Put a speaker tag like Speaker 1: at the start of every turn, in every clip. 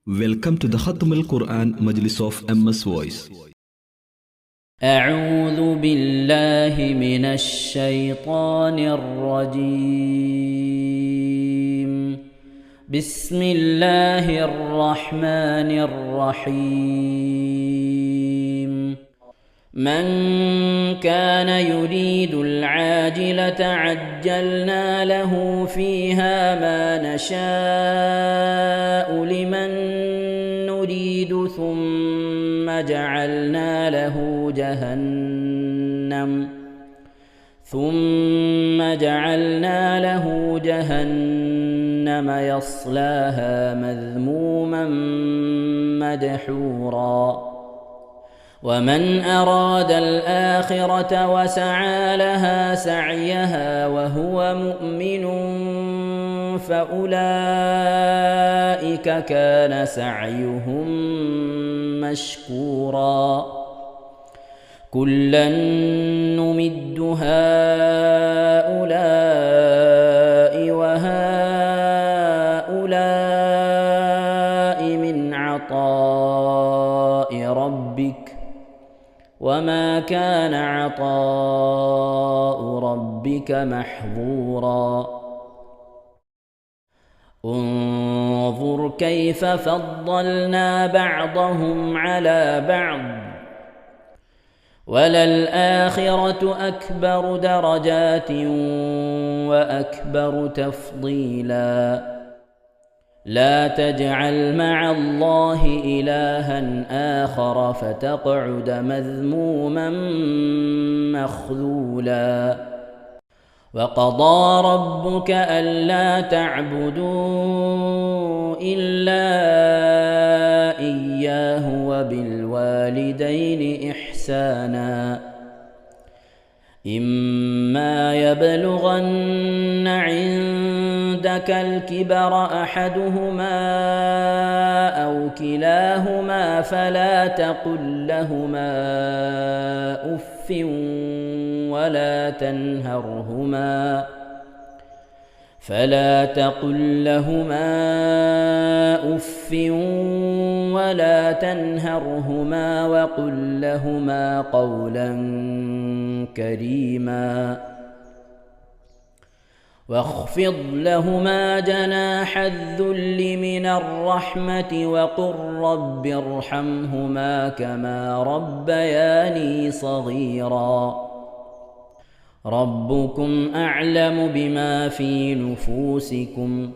Speaker 1: Welcome to the Khatm al-Quran Majlis of MS Voice.
Speaker 2: أعوذ بالله من الشيطان الرجيم. بسم الله الرحمن الرحيم. من كان يريد العاجلة عجلنا له فيها ما نشاء لمن نريد ثم جعلنا له جهنم يصلاها مذموما مدحورا. ومن أراد الآخرة وسعى لها سعيها وهو مؤمن فأولئك كان سعيهم مشكورا. كلا نمد هؤلاء وهؤلاء من عطاء ربك وما كان عطاء ربك محظورا. انظر كيف فضلنا بعضهم على بعض وللآخرة أكبر درجات وأكبر تفضيلا. لا تجعل مع الله إلها آخر فتقعد مذموما مخذولا. وقضى ربك ألا تعبدوا إلا إياه وبالوالدين إحسانا. إما يبلغن عندك الكبر أحدهما أو كلاهما فلا تقل لهما أف ولا تنهرهما وقل لهما قولا كريما. واخفض لهما جناح الذل من الرحمة وقل رب ارحمهما كما ربياني صغيرا. ربكم أعلم بما في نفوسكم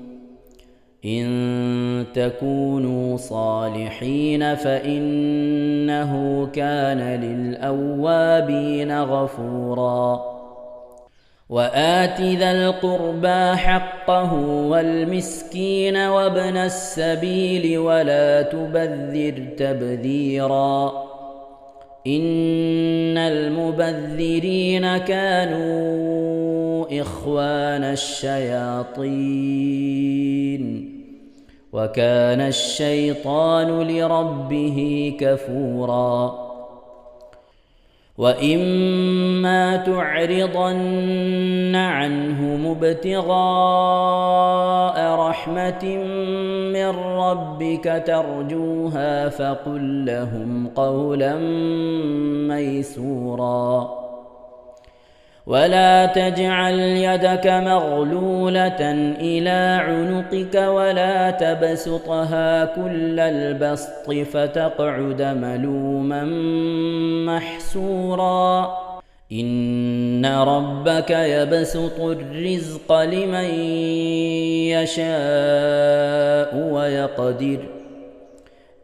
Speaker 2: إن تكونوا صالحين فإنه كان للأوابين غفورا. وآت ذا القربى حقه والمسكين وابن السبيل ولا تبذر تبذيرا. إن المبذرين كانوا إخوان الشياطين وكان الشيطان لربه كفورا. وإما تعرضن عنهم ابتغاء رحمة من ربك ترجوها فقل لهم قولا ميسورا. ولا تجعل يدك مغلولة إلى عنقك ولا تبسطها كل البسط فتقعد ملوما محسورا. إن ربك يبسط الرزق لمن يشاء ويقدر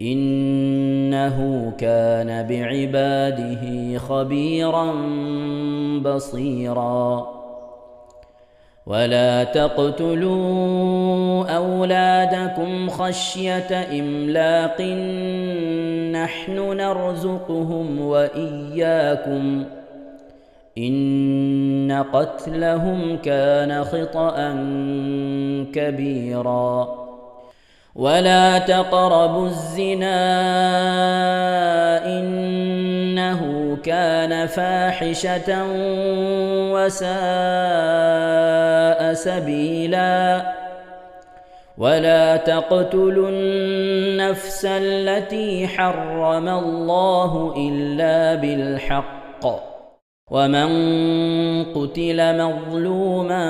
Speaker 2: إنه كان بعباده خبيرا بصيرا. ولا تقتلوا أولادكم خشية إملاق نحن نرزقهم وإياكم إن قتلهم كان خطأ كبيرا. ولا تقربوا الزنا إنه كان فاحشة وساء سبيلا. ولا تقتلوا النفس التي حرم الله إلا بالحق ومن قتل مظلوما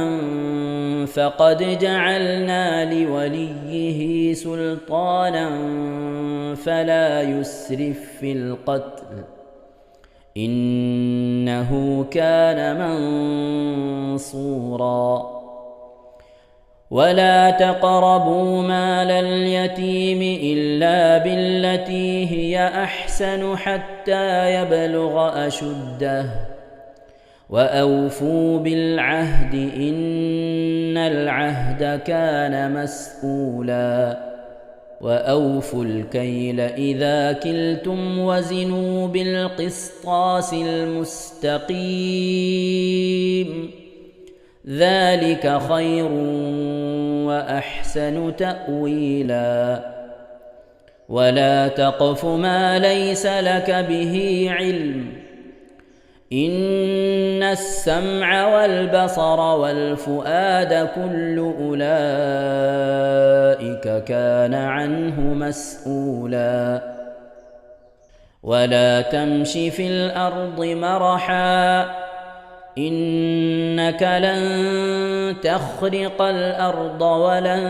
Speaker 2: فقد جعلنا لوليه سلطانا فلا يسرف في القتل إنه كان منصورا ولا تقربوا مال اليتيم إلا بالتي هي أحسن حتى يبلغ أشده وأوفوا بالعهد إن العهد كان مسؤولا وأوفوا الكيل إذا كلتم وزنوا بالقسطاس المستقيم ذلك خير وأحسن تأويلا ولا تقف ما ليس لك به علم إن السمع والبصر والفؤاد كل أولئك كان عنه مسؤولا ولا تمش في الأرض مرحا إنك لن تخرق الأرض ولن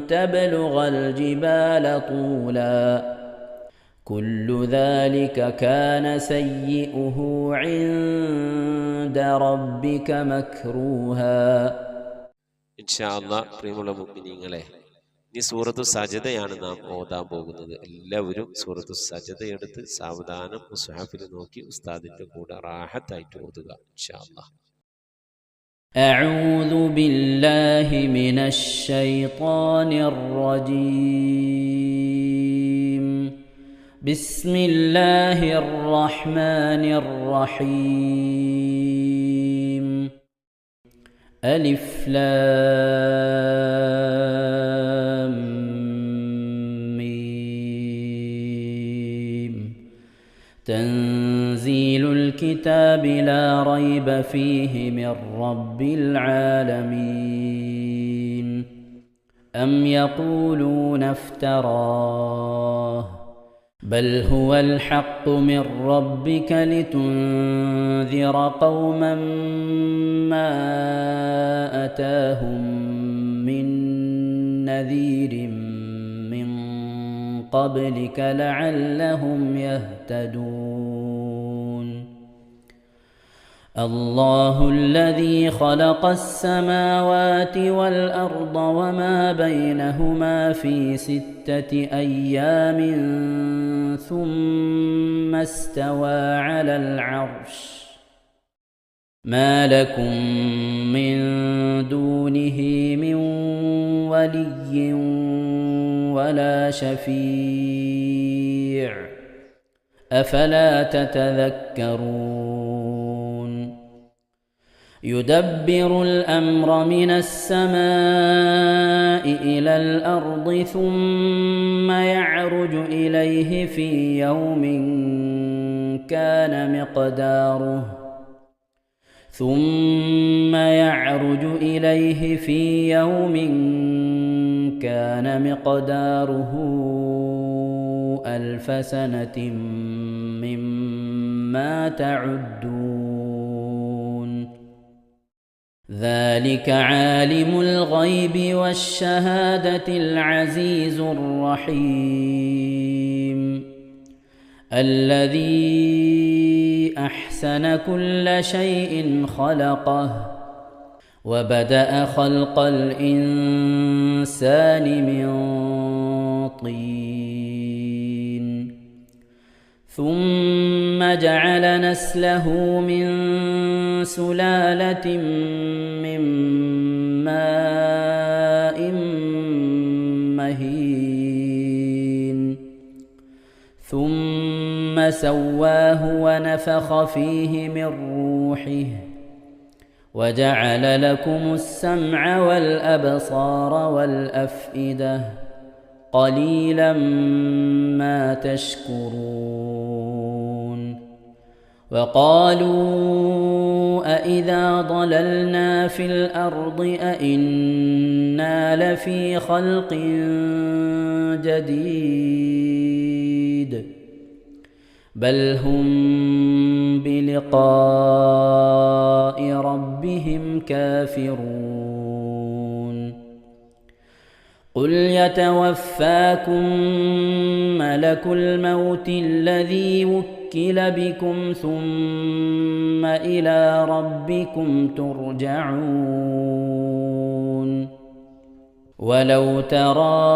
Speaker 2: تبلغ الجبال طولا كل ذلك كان سيئه عند ربك مكروها
Speaker 3: ഇൻഷാ അല്ലാഹ്. പ്രിയമുള്ള മുഅ്മിനീങ്ങളെ, ഇനി സൂറത്തു സജദയാണ് നാം ഓതാൻ പോകുന്നത്. എല്ലാവരും സൂറത്തു സജദ എടുത്ത് സാവധാനം മുസ്ഹഫിൽ നോക്കി ഉസ്താദിന്റെ കൂടെ റാഹത്തായിട്ട് ഓതുക ഇൻഷാ അല്ലാഹ്.
Speaker 2: أعوذ بالله من الشيطان الرجيم بسم الله الرحمن الرحيم ألف لام ميم تنزيل الكتاب لا ريب فيه من رب العالمين أم يقولون افتراه بل هو الحق من ربك لتنذر قوما ما أتاهم من نذير من قبلك لعلهم يهتدون الله الذي خلق السماوات والأرض وما بينهما في 6 أيام ثم استوى على العرش ما لكم من دونه من ولي ولا شفيع أفلا تتذكرون يدبر الأمر من السماء إلى الأرض ثم يعرج إليه في يوم كان مقداره 1000 سنة مما تعدون ذلك عالم الغيب والشهادة العزيز الرحيم الذي أحسن كل شيء خلقه وبدأ خلق الإنسان من طين ثم جعل نسله من سلالة من ماء مهين ثم سواه ونفخ فيه من روحه وجعل لكم السمع والأبصار والأفئدة قليلا ما تشكرون وقالوا أإذا ضللنا في الأرض أإنا لفي خلق جديد بل هم بلقاء ربهم كافرون قل يتوفاكم ملك الموت الذي وكل بكم ثم إلى ربكم ترجعون ولو ترى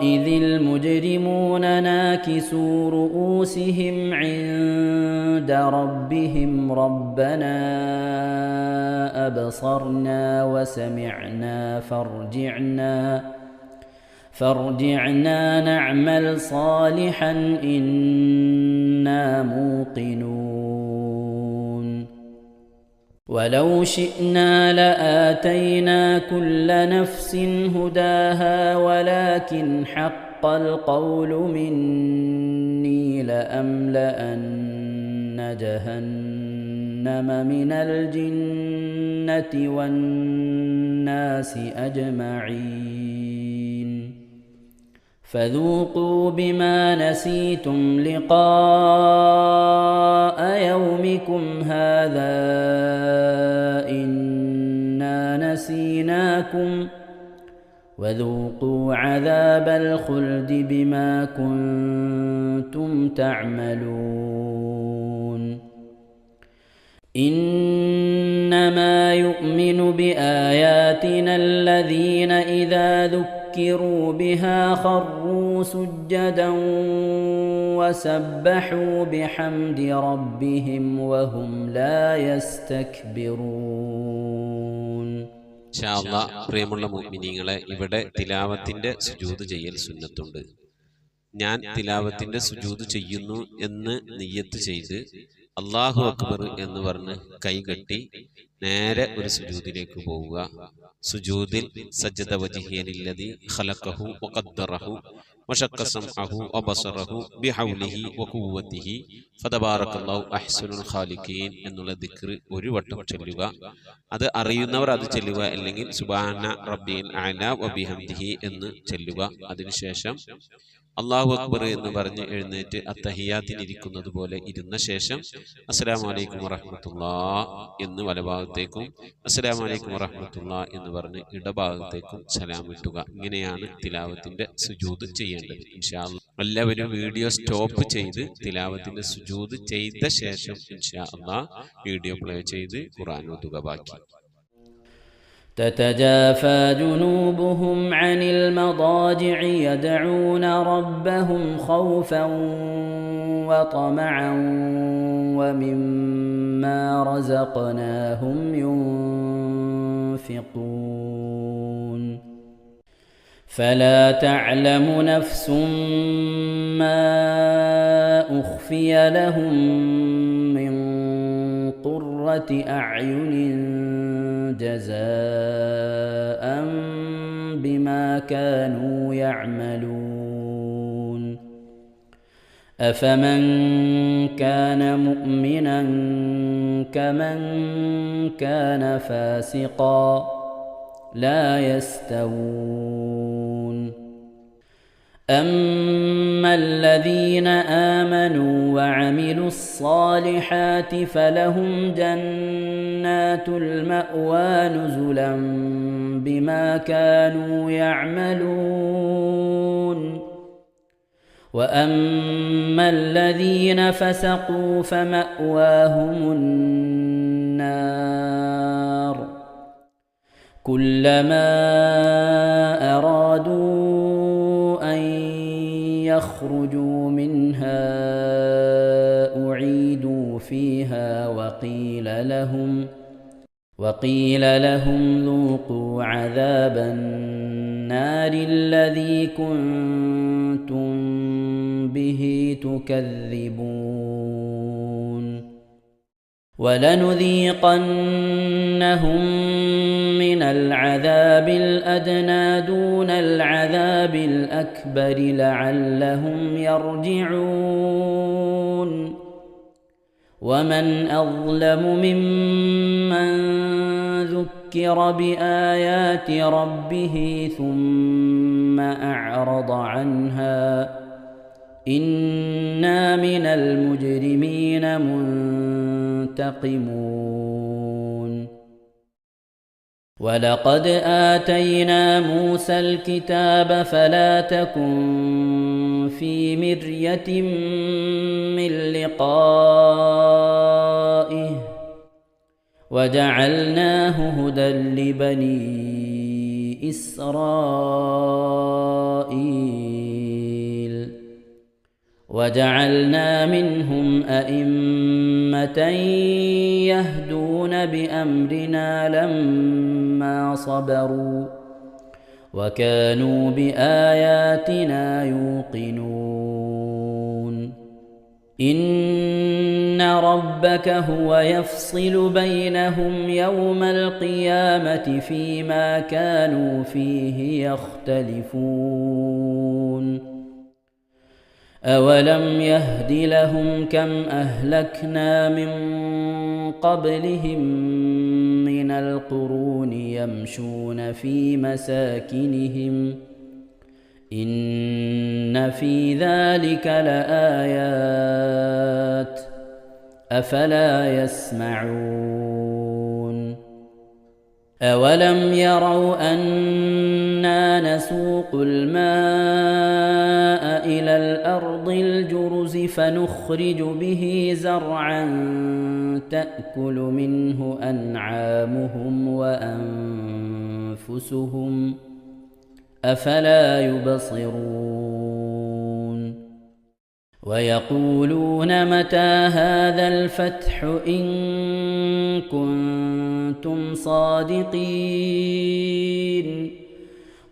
Speaker 2: إذ المجرمون ناكسوا رؤوسهم عند ربهم ربنا أبصرنا وسمعنا فارجعنا نعمل صالحا إنا موقنون ولو شئنا لآتينا كل نفس هداها ولكن حق القول مني لأملأن جهنم من الجنة والناس أجمعين فذوقوا بما نسيتم لقاء يومكم هذا إنا نسيناكم وذوقوا عذاب الخلد بما كنتم تعملون إنما يؤمن بآياتنا الذين إذا ذكروا بها خروا سجدا وسبحوا بحمد ربهم وهم لا يستكبرون.
Speaker 3: ഇൻഷാ അല്ലാഹ് പ്രിയമുള്ള മുഅ്മിനീങ്ങളെ, ഇവിടെ തിലാവത്തിന്റെ സുജൂദ് ചെയ്യൽ സുന്നത്തുണ്ട്. ഞാൻ തിലാവത്തിന്റെ സുജൂദ് ചെയ്യുന്നു എന്ന് നിയ്യത്ത് ചെയ്ത് അല്ലാഹു അക്ബർ എന്ന് പറഞ്ഞ് കൈകെട്ടി നേരെ ഒരു സുജൂദിലേക്ക് പോവുക. സുജൂദിൽ സജ്ജദ വജ്ഹിയലില്ലദി ഖലഖഹു വഖദ്ദറഹു വശഖ്ഖ സംഅഹു വബസറഹു ബിഹൗലിഹി വഖുവ്വതിഹി ഫതബാറകല്ലാഹു അഹ്സനുൽ ഖാലിഖീൻ എന്നുള്ള ദിക്ർ ഒരു വട്ടം ചൊല്ലുക. അത് അറിയുന്നവർ അത് ചൊല്ലുക, അല്ലെങ്കിൽ സുബ്ഹാന റബ്ബിൽ അഅല വബിഹംദിഹി എന്ന് ചൊല്ലുക. അതിനുശേഷം അല്ലാഹു അക്ബർ എന്ന് പറഞ്ഞ് എഴുന്നേറ്റ് അത്തഹിയാത്തിനിരിക്കുന്നത് പോലെ ഇരുന്ന ശേഷം അസ്സലാമു അലൈക്കും വറഹ്മത്തുള്ളാഹ് എന്ന് വലഭാഗത്തേക്കും അസ്സലാമു അലൈക്കും വറഹ്മത്തുള്ളാഹ് എന്ന് പറഞ്ഞ് ഇടഭാഗത്തേക്കും സലാം ഇട്ടുക. ഇങ്ങനെയാണ് തിലാവത്തിന്റെ സുജൂദ് ചെയ്യേണ്ടത്. ഇൻഷാ അല്ലാഹ് എല്ലാവരും വീഡിയോ സ്റ്റോപ്പ് ചെയ്ത് തിലാവത്തിന്റെ സുജൂദ് ചെയ്ത ശേഷം ഇൻഷാ അല്ലാഹ് വീഡിയോ പ്ലേ ചെയ്ത് ഖുർആൻ ഓതുക. ബാക്കി
Speaker 2: تتجافى جنوبهم عن المضاجع يدعون ربهم خوفا وطمعا ومما رزقناهم ينفقون فلا تعلم نفس ما أخفي لهم من قرة أعين جزاء بما كانوا يعملون أفمن كان مؤمنا كمن كان فاسقا لا يستوون أما الذين آمنوا وعملوا الصالحات فلهم جنات المأوى نزلا بما كانوا يعملون وأما الذين فسقوا فمأواهم النار كلما أرادوا أن يخرجوا منها أعيدوا فيها وقيل لهم ذوقوا عذاب النار الذي كنتم به تكذبون ولنذيقنهم من العذاب الأدنى دون العذاب الأكبر لعلهم يرجعون ومن أظلم ممن ذكر بآيات ربه ثم أعرض عنها إنا من المجرمين منتقمون ولقد آتينا موسى الكتاب فلا تكن في مرية من لقائه وجعلناه هدى لبني إسرائيل وجعلنا منهم أئمة يهدون بأمرنا لما صبروا وكانوا بآياتنا يوقنون إن ربك هو يفصل بينهم يوم القيامة فيما كانوا فيه يختلفون أولم يهد لهم كم أهلكنا من قبلهم من القرون يمشون في مساكنهم إن في ذلك لآيات أفلا يسمعون أولم يروا أنا نسوق الماء إلى الأرض الجرز فنخرج به زرعا تأكل منه أنعامهم وأنفسهم أفلا يبصرون ويقولون متى هذا الفتح إن كنتم صادقين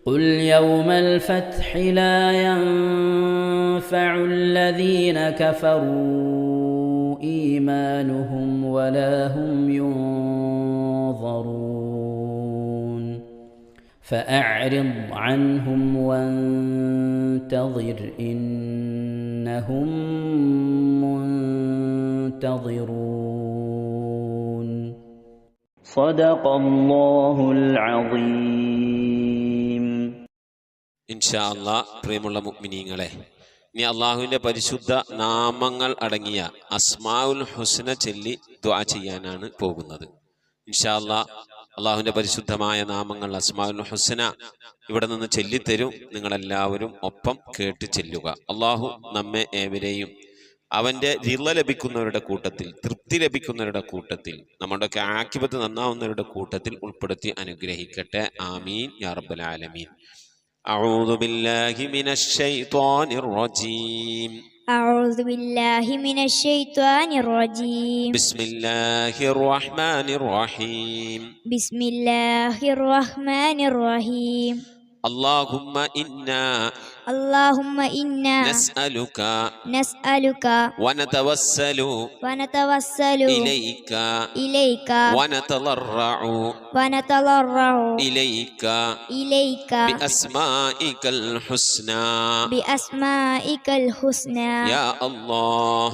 Speaker 2: قل يوم الفتح لا ينفع الذين كفروا إيمانهم ولا هم ينظرون فأعرض عنهم وانتظر إنهم منتظرون صدق الله العظيم.
Speaker 3: ഇൻഷാ അല്ലാഹ് പ്രിയമുള്ള മുഅ്മിനീങ്ങളെ, ഇനി അള്ളാഹുവിൻ്റെ പരിശുദ്ധ നാമങ്ങൾ അടങ്ങിയ അസ്മാഉൽ ഹുസ്ന ചൊല്ലി ദുആ ചെയ്യാനാണ് പോകുന്നത്. ഇൻഷാ അല്ലാഹ് അള്ളാഹുവിൻ്റെ പരിശുദ്ധമായ നാമങ്ങൾ അസ്മാഉൽ ഹുസ്ന ഇവിടെ നിന്ന് ചൊല്ലിത്തരും. നിങ്ങളെല്ലാവരും ഒപ്പം കേട്ട് ചെല്ലുക. അള്ളാഹു നമ്മെ ഏവരെയും അവൻ്റെ റിള ലഭിക്കുന്നവരുടെ കൂട്ടത്തിൽ, തൃപ്തി ലഭിക്കുന്നവരുടെ കൂട്ടത്തിൽ, നമ്മുടെയൊക്കെ ആഖിബത്ത് നന്നാവുന്നവരുടെ കൂട്ടത്തിൽ ഉൾപ്പെടുത്തി അനുഗ്രഹിക്കട്ടെ. ആമീൻ യാ റബ്ബൽ ആലമീൻ. أعوذ بالله من الشيطان الرجيم.
Speaker 4: أعوذ بالله من الشيطان الرجيم.
Speaker 3: بسم الله الرحمن الرحيم.
Speaker 4: بسم الله الرحمن الرحيم.
Speaker 3: اللهم إنا نسألك ونتوسل إليك ونتضرع إليك بأسمائك الحسنى يا الله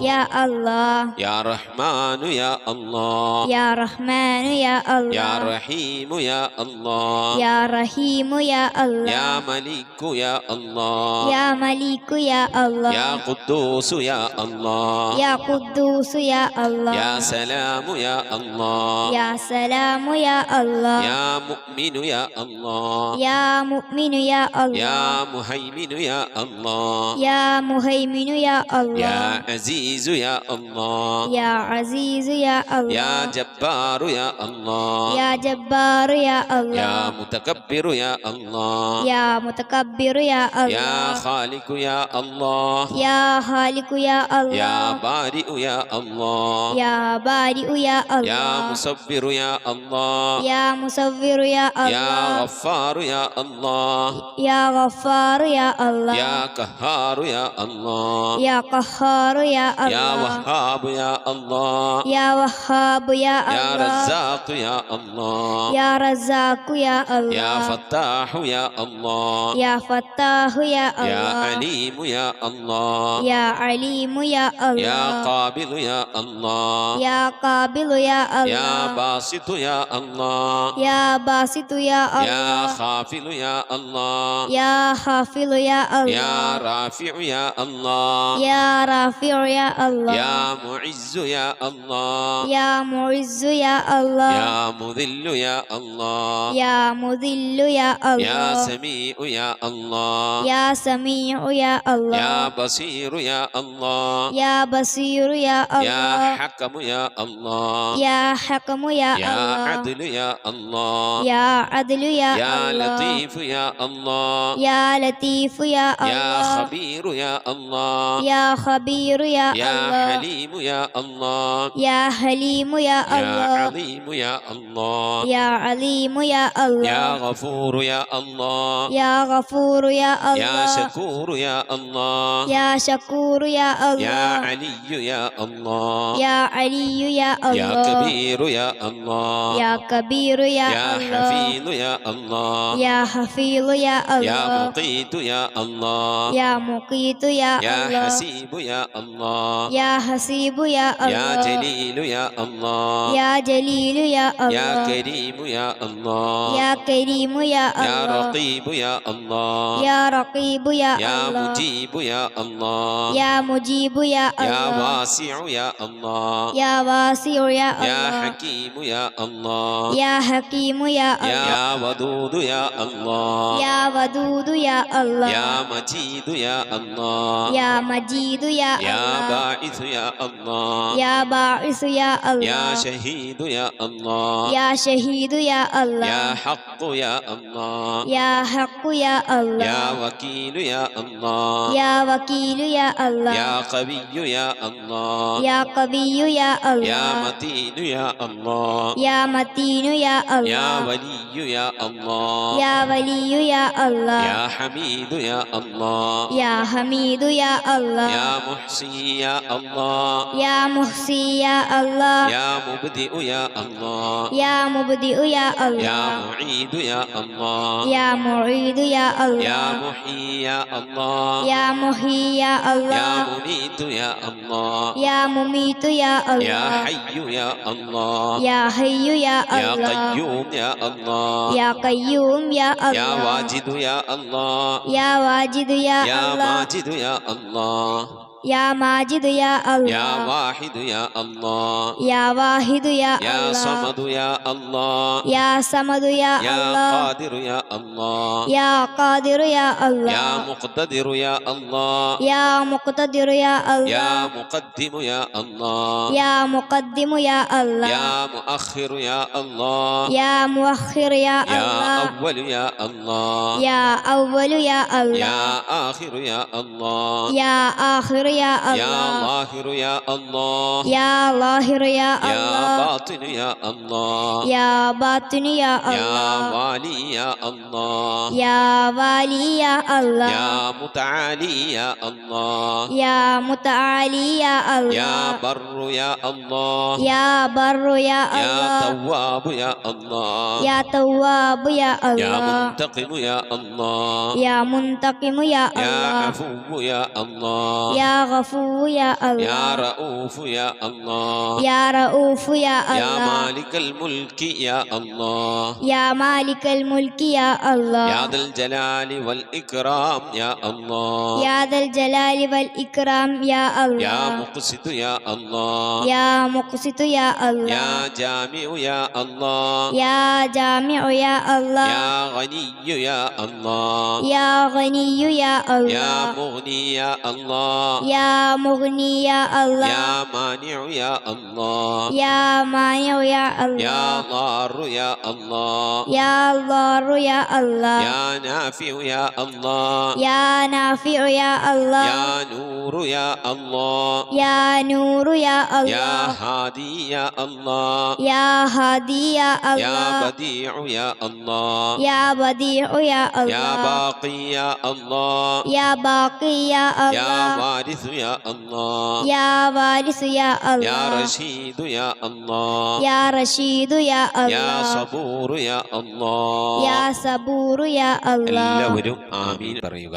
Speaker 3: يا رحمن يا الله
Speaker 4: يا رحمن يا الله
Speaker 3: يا رحيم يا الله
Speaker 4: يا رحيم يا الله
Speaker 3: يا ملك يا الله
Speaker 4: يا ملك يا الله
Speaker 3: يا قدوس يا الله
Speaker 4: يا قدوس يا الله
Speaker 3: يا سلام يا الله
Speaker 4: يا سلام يا الله
Speaker 3: يا مؤمن يا الله
Speaker 4: يا مؤمن يا الله
Speaker 3: يا مهيمن يا الله
Speaker 4: يا مهيمن يا الله
Speaker 3: يا عزيز يا الله
Speaker 4: يا عزيز يا الله
Speaker 3: يا جبار يا الله
Speaker 4: يا جبار يا الله
Speaker 3: يا متكبر يا الله
Speaker 4: يا متكبر يا الله
Speaker 3: يا خالق يا الله
Speaker 4: يا خالق يا الله
Speaker 3: يا بارئ يا الله
Speaker 4: يا بارئ يا الله
Speaker 3: يا مصبر يا الله
Speaker 4: يا مصور يا الله
Speaker 3: يا غفار يا الله
Speaker 4: يا غفار يا الله
Speaker 3: يا قهار يا الله
Speaker 4: يا قهار يا الله
Speaker 3: يا وهاب يا الله
Speaker 4: يا وهاب يا الله
Speaker 3: يا رزاق يا الله
Speaker 4: يا رزاق يا الله
Speaker 3: يا فتاح يا الله
Speaker 4: يا فتاح يا يا
Speaker 3: يا
Speaker 4: الله
Speaker 3: عليم يا الله
Speaker 4: يا عليم يا
Speaker 3: يا
Speaker 4: الله
Speaker 3: قابل يا الله
Speaker 4: يا قابل يا
Speaker 3: يا
Speaker 4: الله
Speaker 3: باسط يا الله
Speaker 4: يا باسط يا
Speaker 3: يا
Speaker 4: الله
Speaker 3: خافل يا الله
Speaker 4: يا حافظ يا
Speaker 3: يا
Speaker 4: الله
Speaker 3: رافع يا الله
Speaker 4: يا رافع يا الله
Speaker 3: يا معز يا الله
Speaker 4: يا معز يا الله
Speaker 3: يا مذل يا الله
Speaker 4: يا مذل يا
Speaker 3: يا
Speaker 4: الله
Speaker 3: سميع يا الله
Speaker 4: يا سميع يا الله
Speaker 3: يا بصير يا الله
Speaker 4: يا بصير يا
Speaker 3: يا
Speaker 4: الله
Speaker 3: حكم يا الله
Speaker 4: يا حكم يا
Speaker 3: يا
Speaker 4: الله
Speaker 3: عدل يا الله
Speaker 4: يا عدل يا
Speaker 3: يا
Speaker 4: الله
Speaker 3: لطيف يا الله
Speaker 4: يا لطيف يا
Speaker 3: يا
Speaker 4: الله
Speaker 3: خبير يا الله
Speaker 4: يا خبير يا
Speaker 3: يا
Speaker 4: الله
Speaker 3: حليم يا الله
Speaker 4: يا حليم يا
Speaker 3: يا
Speaker 4: الله
Speaker 3: عظيم يا الله
Speaker 4: يا عليم يا
Speaker 3: يا
Speaker 4: الله
Speaker 3: غفور يا الله
Speaker 4: يا غفور يا
Speaker 3: يا
Speaker 4: الله
Speaker 3: شكور يا الله
Speaker 4: يا شكور يا
Speaker 3: يا
Speaker 4: الله
Speaker 3: علي يا الله
Speaker 4: يا علي يا
Speaker 3: يا
Speaker 4: الله
Speaker 3: كبير يا الله
Speaker 4: يا كبير يا
Speaker 3: يا
Speaker 4: الله
Speaker 3: حفيظ يا الله
Speaker 4: يا حفيظ يا
Speaker 3: يا
Speaker 4: الله
Speaker 3: مقيت يا الله
Speaker 4: يا مقيت يا
Speaker 3: يا
Speaker 4: الله
Speaker 3: حسيب يا الله
Speaker 4: يا حسيب يا
Speaker 3: يا
Speaker 4: الله
Speaker 3: جليل يا الله
Speaker 4: يا جليل يا
Speaker 3: يا
Speaker 4: الله
Speaker 3: كريم يا الله
Speaker 4: يا كريم يا
Speaker 3: يا
Speaker 4: الله
Speaker 3: رقيب يا الله
Speaker 4: يا رقيب يا
Speaker 3: يا
Speaker 4: الله
Speaker 3: مجيب يا الله
Speaker 4: يا مجيب يا
Speaker 3: يا
Speaker 4: الله
Speaker 3: واسع يا الله
Speaker 4: يا واسع يا
Speaker 3: يا
Speaker 4: الله
Speaker 3: حكيم يا الله
Speaker 4: يا حكيم يا الله
Speaker 3: يا ودود يا الله
Speaker 4: يا ودود يا الله
Speaker 3: يا مجيد يا الله
Speaker 4: يا مجيد يا
Speaker 3: يا
Speaker 4: الله
Speaker 3: باعث يا الله
Speaker 4: يا باعث يا
Speaker 3: يا
Speaker 4: الله
Speaker 3: شهيد يا الله
Speaker 4: يا شهيد يا
Speaker 3: يا
Speaker 4: الله
Speaker 3: حق يا الله
Speaker 4: يا حق يا
Speaker 3: يا
Speaker 4: الله
Speaker 3: وكيل يا الله
Speaker 4: يا وكيل يا الله
Speaker 3: يا قوي يا الله
Speaker 4: يا قوي يا
Speaker 3: يا
Speaker 4: الله
Speaker 3: متين يا الله
Speaker 4: يا متين يا
Speaker 3: يا
Speaker 4: الله
Speaker 3: ولي يا الله
Speaker 4: يا ولي يا الله
Speaker 3: يا حميد يا الله
Speaker 4: يا حميد يا الله
Speaker 3: يا محصي يا الله
Speaker 4: يا محصي يا الله
Speaker 3: يا مبدئ يا الله
Speaker 4: يا مبدئ يا
Speaker 3: يا
Speaker 4: الله
Speaker 3: معيد يا الله
Speaker 4: يا معيد يا
Speaker 3: يا
Speaker 4: الله
Speaker 3: محيي يا الله
Speaker 4: يا محيي يا
Speaker 3: يا
Speaker 4: الله
Speaker 3: مميت يا الله
Speaker 4: يا مميت يا
Speaker 3: يا
Speaker 4: الله
Speaker 3: حي يا الله
Speaker 4: يا حي يا
Speaker 3: يا
Speaker 4: الله
Speaker 3: قيوم يا الله
Speaker 4: يا قيوم يا
Speaker 3: يا
Speaker 4: الله
Speaker 3: واجد يا الله
Speaker 4: يا واجد يا
Speaker 3: يا
Speaker 4: الله
Speaker 3: ماجد يا الله
Speaker 4: يا ماجد يا
Speaker 3: يا
Speaker 4: الله
Speaker 3: واحد يا الله
Speaker 4: يا واحد يا
Speaker 3: يا
Speaker 4: الله
Speaker 3: صمد يا الله
Speaker 4: يا صمد يا
Speaker 3: يا
Speaker 4: الله
Speaker 3: قادر يا الله
Speaker 4: يا قادر يا
Speaker 3: يا
Speaker 4: الله
Speaker 3: مقتدر يا الله
Speaker 4: يا مقتدر يا
Speaker 3: يا
Speaker 4: الله
Speaker 3: مقدم يا الله
Speaker 4: يا مقدم يا الله
Speaker 3: يا مؤخر يا الله
Speaker 4: يا مؤخر يا
Speaker 3: يا
Speaker 4: الله
Speaker 3: أول يا الله
Speaker 4: يا أول يا الله
Speaker 3: يا آخر يا الله
Speaker 4: يا آخر يا
Speaker 3: يا
Speaker 4: الله
Speaker 3: ظاهر يا الله
Speaker 4: يا ظاهر يا
Speaker 3: يا
Speaker 4: الله
Speaker 3: باطن يا الله
Speaker 4: يا باطن يا
Speaker 3: يا
Speaker 4: الله
Speaker 3: والي يا الله
Speaker 4: يا والي يا الله
Speaker 3: يا متعالي يا الله
Speaker 4: يا متعالي يا
Speaker 3: يا
Speaker 4: الله
Speaker 3: بر يا الله
Speaker 4: يا بر يا
Speaker 3: يا
Speaker 4: الله
Speaker 3: تواب يا الله
Speaker 4: يا تواب يا
Speaker 3: يا
Speaker 4: الله
Speaker 3: منتقم يا الله
Speaker 4: يا منتقم يا
Speaker 3: يا
Speaker 4: الله
Speaker 3: عفو يا الله
Speaker 4: يا غفور يا
Speaker 3: يا
Speaker 4: الله
Speaker 3: رؤوف يا الله
Speaker 4: يا رؤوف يا
Speaker 3: يا
Speaker 4: الله
Speaker 3: مالك الملك يا الله
Speaker 4: يا مالك الملك يا الله
Speaker 3: يا ذا الجلال والإكرام يا الله
Speaker 4: يا ذا الجلال والإكرام يا
Speaker 3: يا
Speaker 4: الله
Speaker 3: مقسط يا الله
Speaker 4: يا مقسط يا الله
Speaker 3: يا جامع يا الله
Speaker 4: يا جامع يا الله
Speaker 3: يا غني يا الله
Speaker 4: يا غني يا
Speaker 3: يا
Speaker 4: الله
Speaker 3: مغني يا الله
Speaker 4: يا مغني يا الله
Speaker 3: يا مانع يا الله
Speaker 4: يا مانع يا
Speaker 3: يا
Speaker 4: الله
Speaker 3: ضار يا الله
Speaker 4: يا ضار يا الله
Speaker 3: يا نافع يا الله
Speaker 4: يا نافع يا الله
Speaker 3: يا نور يا الله
Speaker 4: يا نور يا
Speaker 3: يا
Speaker 4: الله
Speaker 3: هادي يا الله
Speaker 4: يا هادي يا
Speaker 3: يا
Speaker 4: الله
Speaker 3: بديع يا الله
Speaker 4: يا بديع يا
Speaker 3: يا
Speaker 4: الله
Speaker 3: باقي يا الله
Speaker 4: يا باقي يا
Speaker 3: يا
Speaker 4: الله
Speaker 3: وارث يا الله
Speaker 4: يا وارث يا
Speaker 3: يا
Speaker 4: الله
Speaker 3: رشيد يا الله
Speaker 4: يا رشيد يا
Speaker 3: يا
Speaker 4: الله
Speaker 3: صبور يا الله
Speaker 4: يا صبور يا الله
Speaker 3: എല്ലാവരും ആമീൻ പറയുക.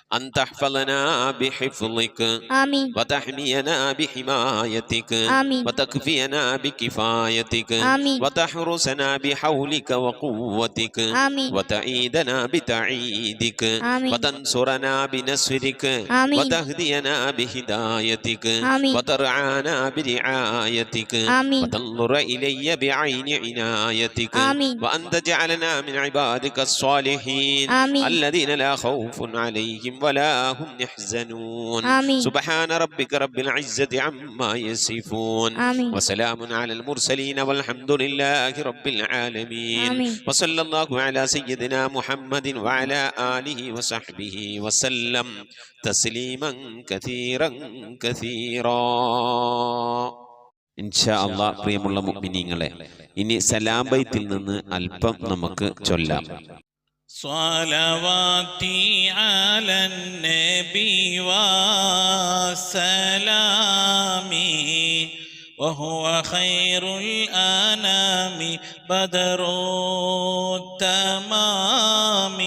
Speaker 3: أن تحفظنا بحفظك
Speaker 4: آمين
Speaker 3: وتحمينا بحمايتك
Speaker 4: آمين
Speaker 3: وتكفينا بكفايتك
Speaker 4: آمين
Speaker 3: وتحرسنا بحولك وقوتك
Speaker 4: آمين
Speaker 3: وتعيدنا بتعيدك
Speaker 4: آمين
Speaker 3: وتنصرنا بنصرك
Speaker 4: آمين
Speaker 3: وتهدينا بهدايتك
Speaker 4: آمين
Speaker 3: وترعانا برعايتك
Speaker 4: آمين
Speaker 3: وتنظر إلي بعين عنايتك
Speaker 4: آمين
Speaker 3: وأن تجعلنا من عبادك الصالحين
Speaker 4: آمين
Speaker 3: الذين لا خوف عليهم ولا هم يحزنون
Speaker 4: آمين
Speaker 3: سبحان ربك رب العزة عما يصفون
Speaker 4: آمين
Speaker 3: وسلام على المرسلين والحمد لله رب العالمين
Speaker 4: آمين
Speaker 3: وصلى الله على سيدنا محمد وعلى آله وصحبه وسلم تسليما كثيرا كثيرا. ഇൻഷാ അല്ലാഹ് പ്രിയമുള്ള മുഅ്മിനീങ്ങളെ, ഇനി സലാം ബൈത്തിൽ നിന്ന് അല്പം നമുക്ക് ചൊല്ലാം.
Speaker 5: صلواتي على النبي وسلامي وهو خير الأنام بدر التمام.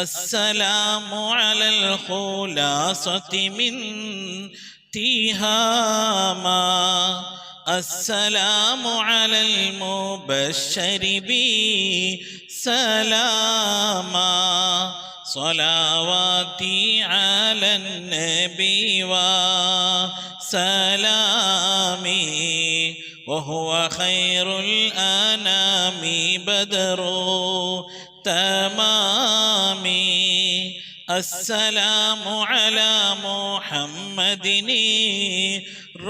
Speaker 5: السلام على الخلاصة من تهاما. السلام على المبشر بسلاما. صلواتي على النبي وسلامي وهو خير الأنام بدر تمامي. السلام على محمد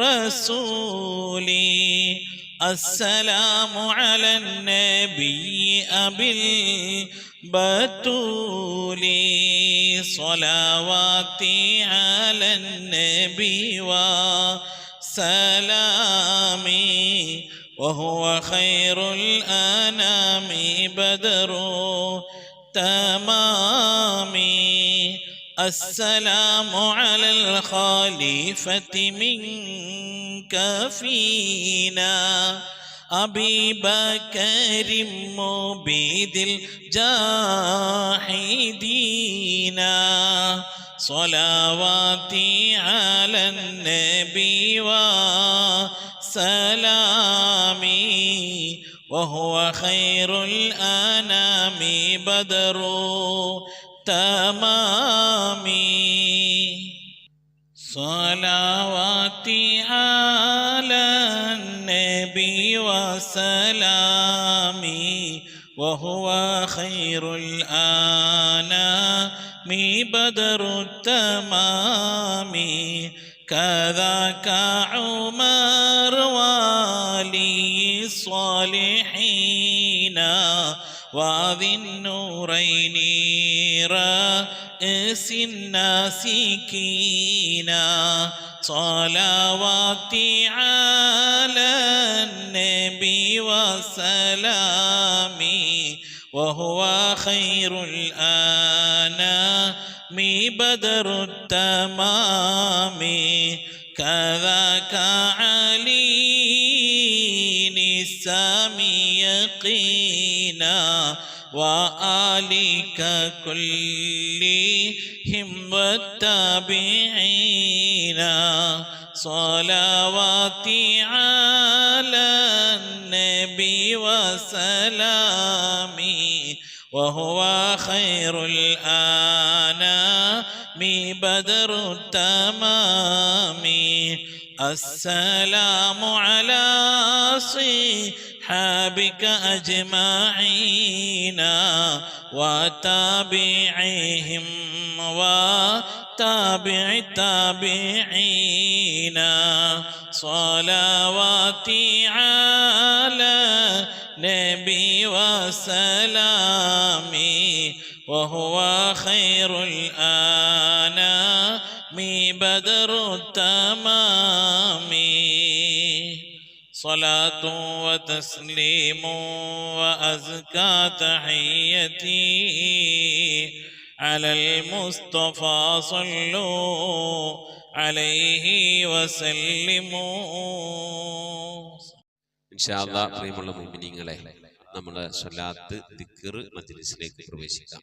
Speaker 5: رسولي. السلام على النبي أبي البتول. صلواتي على النبي وسلامي وهو خير الأنام بدر تمامي. السلام على الخليفة منك فينا أبي بكر مبيد الجاحدين. صلواتي على النبي وسلامي وهو خير الأنام بدر تمامي. صلواتي على النبي وسلامي وهو خير الأنام بدر التمام. كذاك عمر ولي الصالحين وذي النورين رأس الناسكين. صلواتي على النبي وسلامي وهو خير الأنام بدر التمام. كذاك علي السامي يقينا وآلك كلهم والتابعين. صلواتي على النبي وسلامي وهو خير الأنام بدر التمام. السلام على صحابك أجمعين وتابعيهم وتابع التابعين. صلواتي على نبي وسلامي وهو خير الأنام بدر التمام. صلاة وتسليم وأزكى تحيتي على المصطفى صلوا عليه وسلموا.
Speaker 3: ഇൻഷാ അല്ലാഹ് പ്രിയമുള്ള മുഅ്മിനീങ്ങളെ, നമ്മുടെ സ്വലാത്ത് ദിക്ർ മജ്ലിസിലേക്ക് പ്രവേശിക്കാം.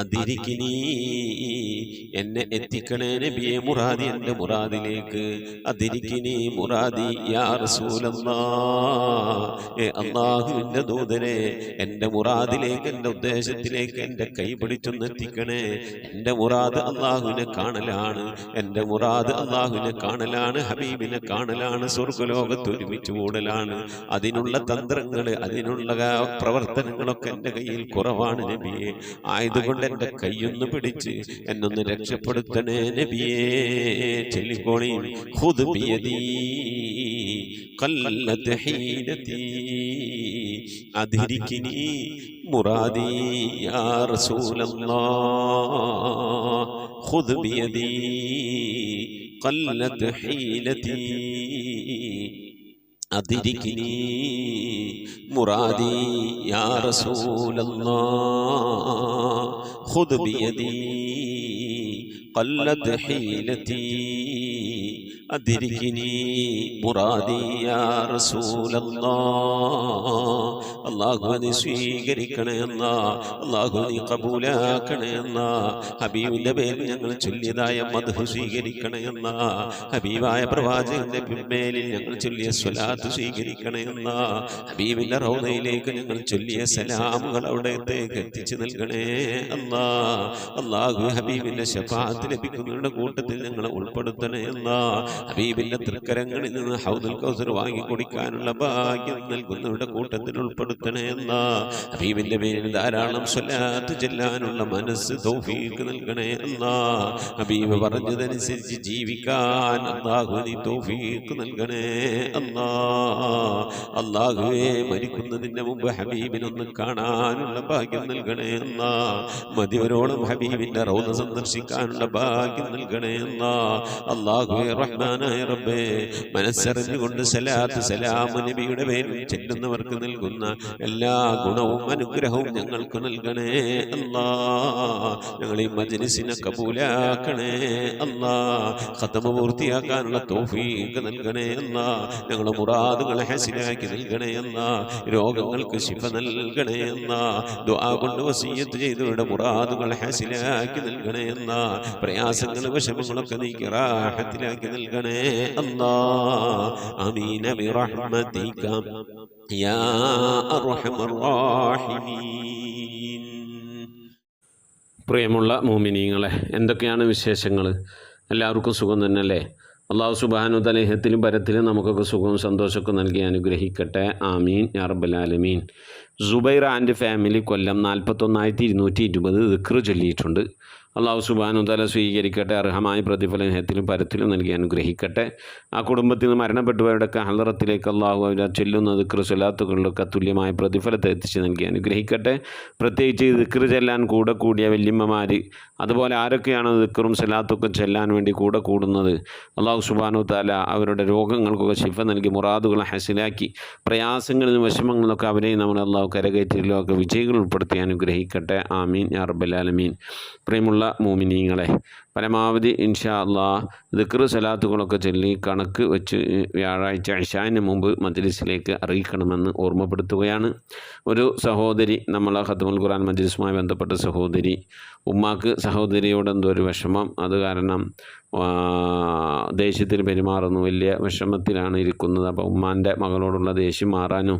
Speaker 3: അതിരിക്കിനി എന്നെ എത്തിക്കണേ നബിയെ മുറാദി എൻ്റെ മുറാദിലേക്ക്. അതിരിക്കിനി മുറാദി യാ റസൂലല്ലാഹ്, അള്ളാഹുവിൻ്റെ ദൂതനെ എൻ്റെ മുറാദിലേക്ക്, എൻ്റെ ഉദ്ദേശത്തിലേക്ക് എൻ്റെ കൈ പിടിച്ചൊന്ന് എത്തിക്കണേ. എൻ്റെ മുറാദ് അള്ളാഹുവിനെ കാണലാണ്, എൻ്റെ മുറാദ് അള്ളാഹുവിനെ കാണലാണ്, ഹബീബിനെ കാണലാണ്, സ്വർഗ്ഗലോകത്ത് ഒരുമിച്ച് കൂടലാണ്. അതിനുള്ള തന്ത്രങ്ങൾ, അതിനുള്ള പ്രവർത്തനങ്ങളൊക്കെ എൻ്റെ കയ്യിൽ കുറവാണ് നബിയെ. ആയതുകൊണ്ട് എൻ്റെ കൈയൊന്ന് പിടിച്ച് എന്നൊന്ന് രക്ഷപ്പെടുത്തണേ നബിയേ. ചൊല്ലിക്കോളി ഖുദ് ബിയദീ ഖല്ലത് ഹീനതീ അദ്രികിനി മുറാദി യാ റസൂലല്ലാഹ്. ഖുദ് ബിയദീ ഖല്ലത് ഹീനതീ അദ്രികിനി മുറാദി യാ റസൂലല്ലാഹ്. ഖുദ് ബിയദീ ഖല്ലത് ഹീലതീ അദ്രികിനി മുറാദി യാ റസൂലല്ലാഹ്. അല്ലാഹുവേ സ്വീകരിക്കണേ അല്ലാഹ്, അല്ലാഹുവേ ഖബൂലാക്കണേ അല്ലാഹ്. ഹബീബിന്റെ പേരിൽ ഞങ്ങൾ ചൊല്ലിയതായ മദ്ഹ് സ്വീകരിക്കണേ അല്ലാഹ്. ഹബീബായ പ്രവാചകന്റെ മേലിൽ ഞങ്ങൾ ചൊല്ലിയ സ്വലാത്ത് സ്വീകരിക്കണേ അല്ലാഹ്. ഹബീബിന്റെ റൗദയിലേക്ക് ഞങ്ങൾ ചൊല്ലിയ സലാമുകൾ അവിടത്തേക്ക് എത്തിച്ചു നൽകണേ അല്ലാഹ്. അല്ലാഹുവേ ഹബീബിന്റെ ശഫാഅത്ത് ലഭിക്കുന്നവരുടെ കൂട്ടത്തിൽ ഞങ്ങളെ ഉൾപ്പെടുത്തണേ അല്ലാഹ്. ഹബീബിന്റെ തൃക്കരങ്ങളിൽ നിന്ന് ഹൗദുൽ കൗസർ വാങ്ങി കുടിക്കാനുള്ള ഭാഗ്യം നൽകുന്നവരുടെ കൂട്ടത്തിൽ ഉൾപ്പെടുത്തണേ അല്ലാഹ്. ഹബീബിന്റെ പേരിൽ ധാരാളം സ്വലാത്ത് ചെല്ലാനുള്ള മനസ്സ് തൗഫീഖ് നൽകണേ അല്ലാഹ്. ഹബീബ് പറഞ്ഞതനുസരിച്ച് ജീവിക്കാൻ അല്ലാഹു നീ തൗഫീഖ് നൽകണേ അല്ലാഹ്. അല്ലാഹുവേ മരിക്കുന്നതിന് മുമ്പ് ഹബീബിനൊന്ന് കാണാനുള്ള ഭാഗ്യം നൽകണേ അല്ലാഹ്. മതിവരോളം ഹബീബിന്റെ റൗദ സന്ദർശിക്കാനുള്ള ഭാഗ്യം നൽകണേ അല്ലാഹ്. അല്ലാഹുവേ റഹ്മാനായ റബ്ബേ, മനസ്സറിഞ്ഞുകൊണ്ട് സലാത്ത് സലാം നബിയുടെ പേരിൽ ചെല്ലുന്നവർക്ക് നൽകുന്ന എല്ലാ ഗുണവും അനുഗ്രഹവും ഞങ്ങൾക്ക് നൽകണേ അല്ലാഹ്. ഞങ്ങൾ ഈ മജ്ലിസിനെ കബൂലാക്കണേ അല്ലാഹ്. ഖത്മ പൂർത്തിയാക്കാനുള്ള തൗഫീഖ് നൽകണേ അല്ലാഹ്. ഞങ്ങളുടെ മുറാദുകളെ ഹസനാക്കി നൽകണേ അല്ലാഹ്. രോഗങ്ങൾക്ക് ശിഫ നൽകണേ അല്ലാഹ്. ദുആ കൊണ്ട് വസിയ്യത്ത് ചെയ്തവരുടെ മുറാദുകൾ ഹസനാക്കി നൽകണേ അല്ലാഹ്. പ്രയാസങ്ങൾ വിഷമങ്ങളൊക്കെ നീക്കി റാഹത്തിലാക്കി നൽകണേ അല്ലാഹ്. ആമീൻ ബിറഹ്മതിക യാ അർഹമർ റഹീമീൻ. പ്രിയമുള്ള മോമിനീങ്ങളെ, എന്തൊക്കെയാണ് വിശേഷങ്ങൾ? എല്ലാവർക്കും സുഖം തന്നെയല്ലേ? അല്ലാഹു സുബ്ഹാനഹു വ തആല ഇഹത്തിലും പരത്തിലും നമുക്കൊക്കെ സുഖവും സന്തോഷമൊക്കെ നൽകി അനുഗ്രഹിക്കട്ടെ. ആമീൻ യാ റബ്ബൽ ആലമീൻ. സുബൈർ ആൻഡ് ഫാമിലി കൊല്ലം 41,220 ദിക്ർ ചൊല്ലിയിട്ടുണ്ട്. അല്ലാഹു സുബ്ഹാനഹു വ തആല സ്വീകരിക്കട്ടെ. അർഹമായ പ്രതിഫലം ഇഹത്തിലും പരത്തിലും നൽകി അനുഗ്രഹിക്കട്ടെ. ആ കുടുംബത്തിൽ നിന്ന് മരണപ്പെട്ടവരുടെയൊക്കെ ഹളറത്തിലേക്ക് അല്ലാഹു അവരെ ചൊല്ലുന്ന ദിക്ർ സ്വലാത്തുകളിലൊക്കെ തുല്യമായ പ്രതിഫലത്തെ എത്തിച്ച് നൽകി അനുഗ്രഹിക്കട്ടെ. പ്രത്യേകിച്ച് ദിക്ർ ചെല്ലാൻ കൂടെ കൂടിയ വല്യമ്മമാർ, അതുപോലെ ആരൊക്കെയാണ് ദിക്റും സ്വലാത്തൊക്കെ ചെല്ലാൻ വേണ്ടി കൂടെ കൂടുന്നത്, അല്ലാഹു സുബ്ഹാനഹു വ തആല അവരുടെ രോഗങ്ങൾക്കൊക്കെ ശിഫ നൽകി മുറാദുകളെ ഹസിലാക്കി പ്രയാസങ്ങളിലും വിഷമങ്ങളിലൊക്കെ അവരെയും നമ്മൾ അല്ലാഹു കരകയറ്റിലൊക്കെ വിജയികൾ ഉൾപ്പെടുത്തി അനുഗ്രഹിക്കട്ടെ. ആമീൻ യാ റബ്ബൽ ആലമീൻ. പ്രിയമുള്ള മോമിനീങ്ങളെ, പരമാവധി ഇൻഷാ അല്ലാഹ് ദിക്ർ സ്വലാത്തുകളൊക്കെ ചൊല്ലി കണക്ക് വെച്ച് വ്യാഴാഴ്ച ഇശാന് മുമ്പ് മജ്ലിസിലേക്ക് അറിയിക്കണമെന്ന് ഓർമ്മപ്പെടുത്തുകയാണ്. ഒരു സഹോദരി, നമ്മളെ ഖത്മുൽ ഖുർആൻ മജ്ലിസുമായി ബന്ധപ്പെട്ട സഹോദരി, ഉമ്മാക്ക് സഹോദരിയോട് എന്തോ ഒരു വിഷമം, അത് കാരണം ദേഷ്യത്തിൽ പെരുമാറുന്നു, വലിയ വിഷമത്തിലാണ് ഇരിക്കുന്നത്. അപ്പോൾ ഉമ്മാൻ്റെ മകളോടുള്ള ദേഷ്യം മാറാനും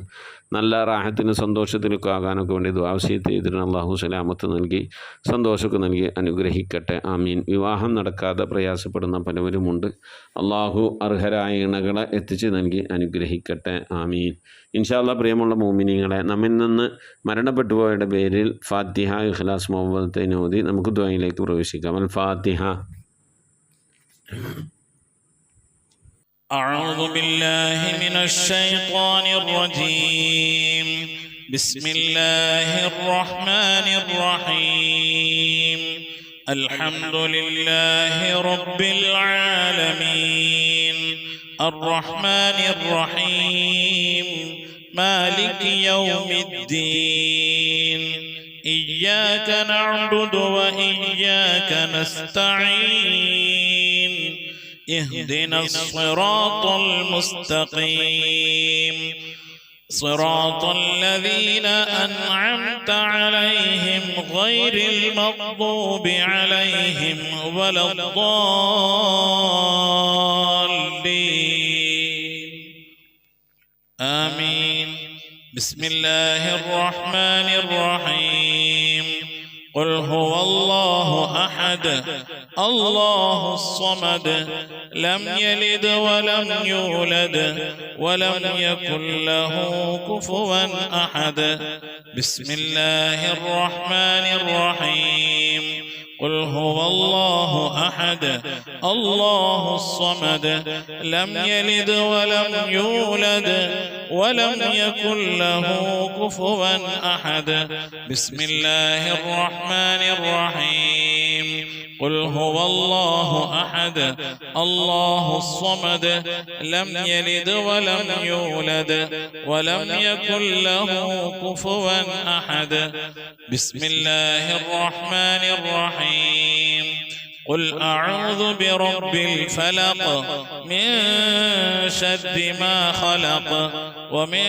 Speaker 3: നല്ല റാഹത്തിനും സന്തോഷത്തിനൊക്കെ ആകാനൊക്കെ വേണ്ടി ദുആവസിയത്ത് ചെയ്തിട്ട് അല്ലാഹു സലാമത്ത് നൽകി സന്തോഷമൊക്കെ നൽകി അനുഗ്രഹിക്കട്ടെ. ആമീൻ. വിവാഹം നടക്കാതെ പ്രയാസപ്പെടുന്ന പലവരുമുണ്ട്. അല്ലാഹു അർഹരായ ഇണകളെ എത്തിച്ച് നൽകി അനുഗ്രഹിക്കട്ടെ. ആമീൻ. ഇൻഷാ അല്ലാഹ്. പ്രിയമുള്ള മോമിനീങ്ങളെ, നമ്മിൽ നിന്ന് മരണപ്പെട്ടു പോയവരുടെ പേരിൽ ഫാത്തിഹ, ഇഖ്ലാസ്, മുഅവ്വദത്തൈൻ ഓതി നമുക്ക് ദുആയിലേക്ക് പ്രവേശിക്കാം. അൽ ഫാത്തിഹ.
Speaker 5: أعوذ بالله من الشيطان الرجيم. بسم الله الرحمن الرحيم. الحمد لله رب العالمين الرحمن الرحيم مالك يوم الدين إياك نعبد وإياك نستعين اهدنا الصراط المستقيم صراط الذين أنعمت عليهم غير المغضوب عليهم ولا الضالين آمين. بسم الله الرحمن الرحيم. قل هو الله أحد الله الصمد لم يلد ولم يولد ولم يكن له كفوا أحد. بسم الله الرحمن الرحيم. قل هو الله أحد الله الصمد لم يلد ولم يولد ولم يكن له كفوا أحد. بسم الله الرحمن الرحيم. قل هو الله أحد الله الصمد لم يلد ولم يولد ولم يكن له كفوا أحد. بسم الله الرحمن الرحيم. قل أعوذ برب الفلق من شر ما خلق ومن